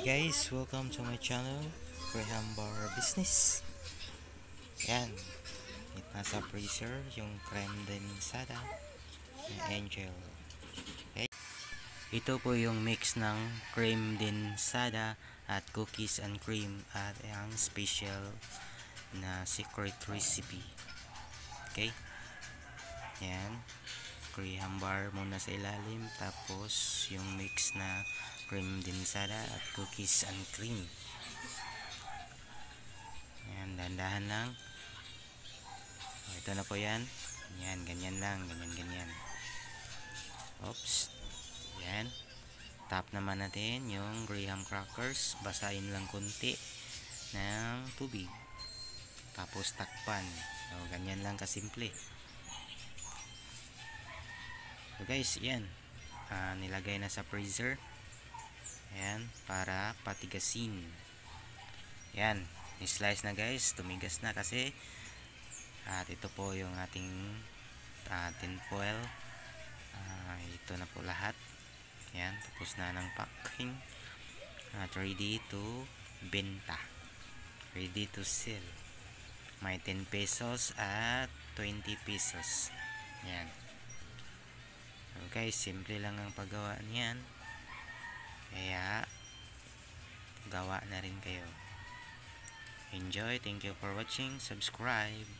Hey guys, welcome to my channel, Graham Bar Business. Yan, nasa freezer yung creme densada ng Angel. Okay. Ito po yung mix ng creme densada at cookies and cream at ang special na secret recipe. Okay. Yan, Graham Bar muna sa ilalim, tapos yung mix na cream densada at cookies and cream. Yan, dahan-dahan lang. Ito na po yan. Yan, ganyan lang, ganyan. Oops. Yan. Tap naman natin yung graham crackers. Basahin lang kunti ng tubig. Tapos takpan. So, ganyan lang kasimple. So guys, yan. Nilagay na sa freezer. Yan, para patigasin. Yan. Ni-slice na guys. Tumigas na kasi. At ito po yung ating tinfoil. Ito na po lahat. Yan, tapos na ng packing. At ready to benta. Ready to sell. May 10 pesos at 20 pesos. Yan. So guys, simple lang ang paggawa niyan. Kaya gawa na rin kayo. Enjoy. Thank you for watching. Subscribe.